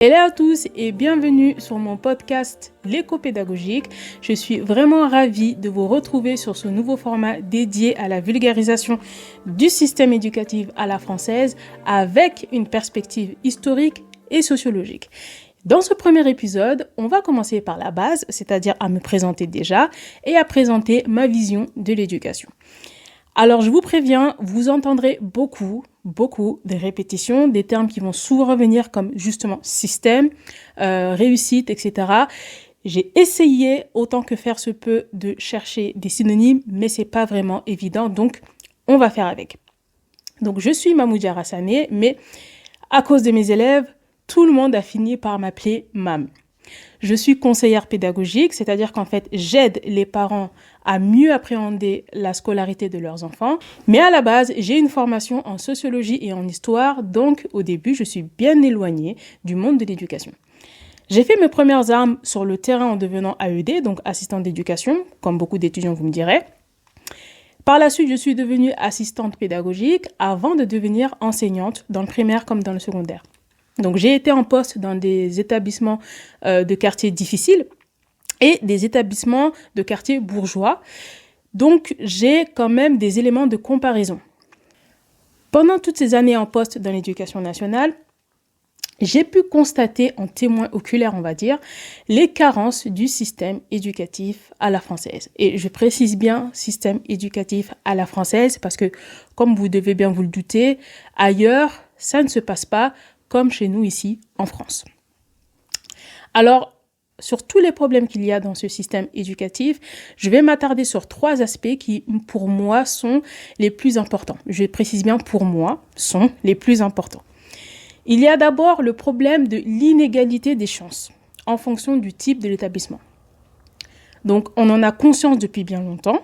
Hello à tous et bienvenue sur mon podcast L'éco-pédagogique. Je suis vraiment ravie de vous retrouver sur ce nouveau format dédié à la vulgarisation du système éducatif à la française avec une perspective historique et sociologique. Dans ce premier épisode, on va commencer par la base, c'est-à-dire à me présenter déjà et à présenter ma vision de l'éducation. Alors, je vous préviens, vous entendrez beaucoup de répétitions, des termes qui vont souvent revenir comme justement système, réussite, etc. J'ai essayé autant que faire se peut de chercher des synonymes, mais c'est pas vraiment évident, donc on va faire avec. Donc, je suis Mamoudia Rassané, mais à cause de mes élèves, tout le monde a fini par m'appeler Mam. Je suis conseillère pédagogique, c'est-à-dire qu'en fait, j'aide les parents à mieux appréhender la scolarité de leurs enfants. Mais à la base, j'ai une formation en sociologie et en histoire, donc au début, je suis bien éloignée du monde de l'éducation. J'ai fait mes premières armes sur le terrain en devenant AED, donc assistante d'éducation, comme beaucoup d'étudiants vous me direz. Par la suite, je suis devenue assistante pédagogique avant de devenir enseignante dans le primaire comme dans le secondaire. Donc, j'ai été en poste dans des établissements de quartiers difficiles et des établissements de quartiers bourgeois. Donc, j'ai quand même des éléments de comparaison. Pendant toutes ces années en poste dans l'éducation nationale, j'ai pu constater en témoin oculaire, on va dire, les carences du système éducatif à la française. Et je précise bien système éducatif à la française parce que, comme vous devez bien vous le douter, ailleurs, ça ne se passe pas comme chez nous ici en France. Alors, sur tous les problèmes qu'il y a dans ce système éducatif, je vais m'attarder sur 3 aspects qui, pour moi, sont les plus importants. Je précise bien pour moi, sont les plus importants. Il y a d'abord le problème de l'inégalité des chances en fonction du type de l'établissement. Donc, on en a conscience depuis bien longtemps.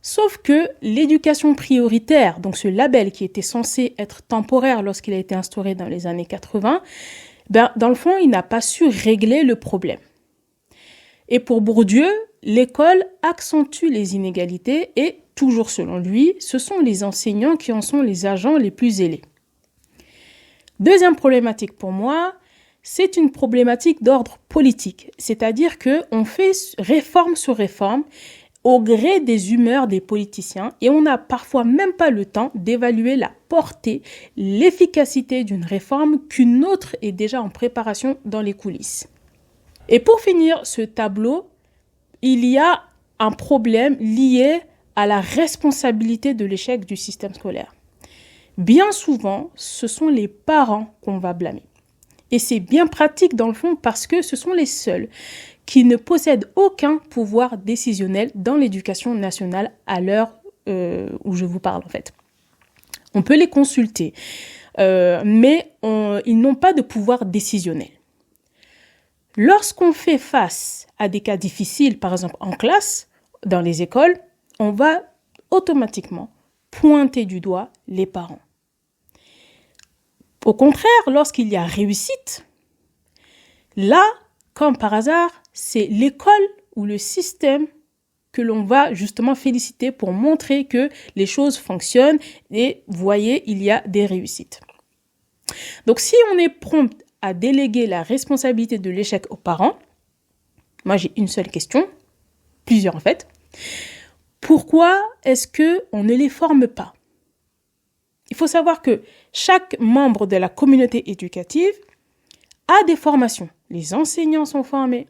Sauf que l'éducation prioritaire, donc ce label qui était censé être temporaire lorsqu'il a été instauré dans les années 80, dans le fond, il n'a pas su régler le problème. Et pour Bourdieu, l'école accentue les inégalités et, toujours selon lui, ce sont les enseignants qui en sont les agents les plus zélés. Deuxième problématique pour moi, c'est une problématique d'ordre politique, c'est-à-dire qu'on fait réforme sur réforme au gré des humeurs des politiciens et on n'a parfois même pas le temps d'évaluer la portée, l'efficacité d'une réforme qu'une autre est déjà en préparation dans les coulisses. Et pour finir ce tableau, il y a un problème lié à la responsabilité de l'échec du système scolaire. Bien souvent, ce sont les parents qu'on va blâmer. Et c'est bien pratique dans le fond parce que ce sont les seuls qui ne possèdent aucun pouvoir décisionnel dans l'éducation nationale à l'heure où je vous parle en fait. On peut les consulter, mais ils n'ont pas de pouvoir décisionnel. Lorsqu'on fait face à des cas difficiles, par exemple en classe, dans les écoles, on va automatiquement pointer du doigt les parents. Au contraire, lorsqu'il y a réussite, là, comme par hasard, c'est l'école ou le système que l'on va justement féliciter pour montrer que les choses fonctionnent et vous voyez, il y a des réussites. Donc, si on est prompt à déléguer la responsabilité de l'échec aux parents, moi j'ai une seule question, plusieurs en fait. Pourquoi est-ce qu'on ne les forme pas ? Il faut savoir que chaque membre de la communauté éducative a des formations. Les enseignants sont formés,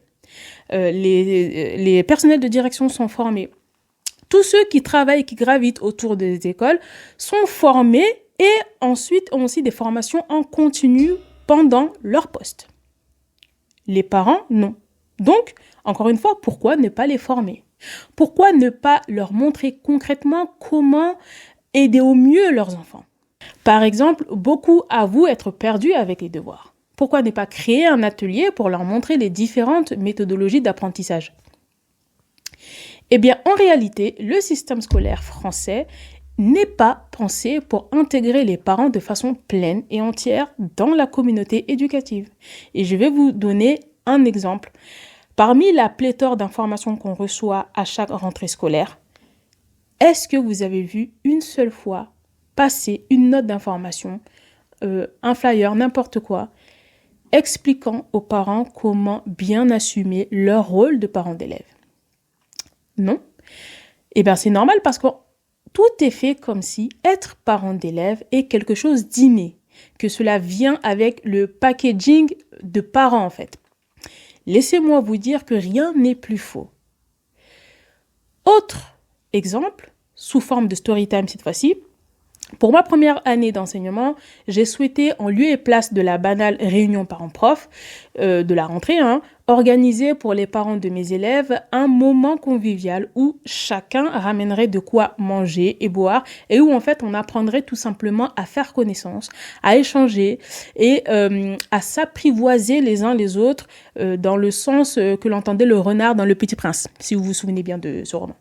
les personnels de direction sont formés. Tous ceux qui travaillent, qui gravitent autour des écoles sont formés et ensuite ont aussi des formations en continu pendant leur poste. Les parents, non. Donc, encore une fois, pourquoi ne pas les former ? Pourquoi ne pas leur montrer concrètement comment aider au mieux leurs enfants ? Par exemple, beaucoup avouent être perdus avec les devoirs. Pourquoi ne pas créer un atelier pour leur montrer les différentes méthodologies d'apprentissage ? Eh bien, en réalité, le système scolaire français n'est pas pensé pour intégrer les parents de façon pleine et entière dans la communauté éducative. Et je vais vous donner un exemple. Parmi la pléthore d'informations qu'on reçoit à chaque rentrée scolaire, est-ce que vous avez vu une seule fois passer une note d'information, un flyer, n'importe quoi, expliquant aux parents comment bien assumer leur rôle de parent d'élève. Non. Eh bien, c'est normal parce que tout est fait comme si être parent d'élève est quelque chose d'inné, que cela vient avec le packaging de parents en fait. Laissez-moi vous dire que rien n'est plus faux. Autre exemple, sous forme de story time cette fois-ci, pour ma première année d'enseignement, j'ai souhaité, en lieu et place de la banale réunion parents-prof de la rentrée, organiser pour les parents de mes élèves un moment convivial où chacun ramènerait de quoi manger et boire et où en fait on apprendrait tout simplement à faire connaissance, à échanger et à s'apprivoiser les uns les autres dans le sens que l'entendait le renard dans Le Petit Prince, si vous vous souvenez bien de ce roman.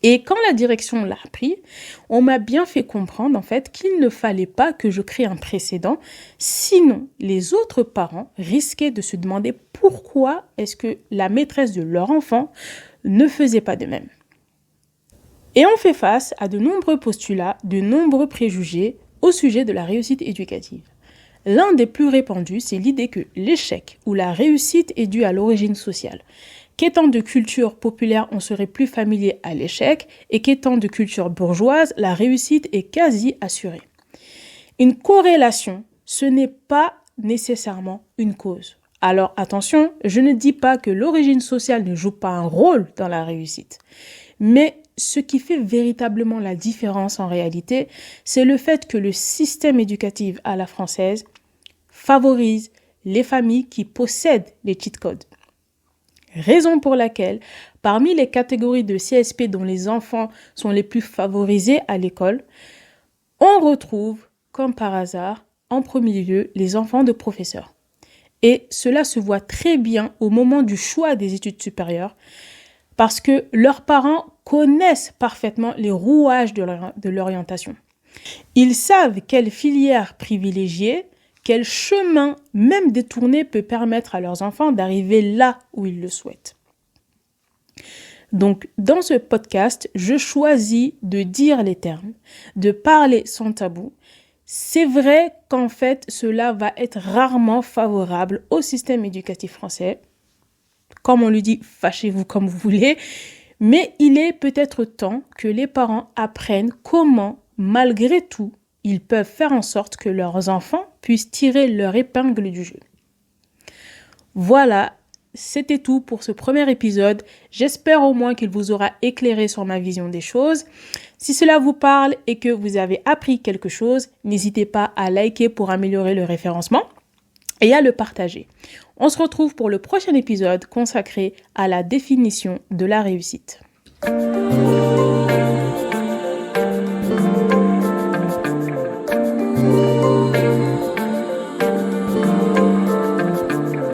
Et quand la direction l'a appris, on m'a bien fait comprendre en fait qu'il ne fallait pas que je crée un précédent, sinon les autres parents risquaient de se demander pourquoi est-ce que la maîtresse de leur enfant ne faisait pas de même. Et on fait face à de nombreux postulats, de nombreux préjugés au sujet de la réussite éducative. L'un des plus répandus, c'est l'idée que l'échec ou la réussite est due à l'origine sociale. Qu'étant de culture populaire, on serait plus familier à l'échec et qu'étant de culture bourgeoise, la réussite est quasi assurée. Une corrélation, ce n'est pas nécessairement une cause. Alors attention, je ne dis pas que l'origine sociale ne joue pas un rôle dans la réussite. Mais ce qui fait véritablement la différence en réalité, c'est le fait que le système éducatif à la française favorise les familles qui possèdent les cheat codes. Raison pour laquelle, parmi les catégories de CSP dont les enfants sont les plus favorisés à l'école, on retrouve, comme par hasard, en premier lieu, les enfants de professeurs. Et cela se voit très bien au moment du choix des études supérieures, parce que leurs parents connaissent parfaitement les rouages de l'orientation. Ils savent quelle filière privilégier, quel chemin, même détourné, peut permettre à leurs enfants d'arriver là où ils le souhaitent. Donc, dans ce podcast, je choisis de dire les termes, de parler sans tabou. C'est vrai qu'en fait, cela va être rarement favorable au système éducatif français. Comme on lui dit, fâchez-vous comme vous voulez. Mais il est peut-être temps que les parents apprennent comment, malgré tout, ils peuvent faire en sorte que leurs enfants puissent tirer leur épingle du jeu. Voilà, c'était tout pour ce premier épisode. J'espère au moins qu'il vous aura éclairé sur ma vision des choses. Si cela vous parle et que vous avez appris quelque chose, n'hésitez pas à liker pour améliorer le référencement et à le partager. On se retrouve pour le prochain épisode consacré à la définition de la réussite.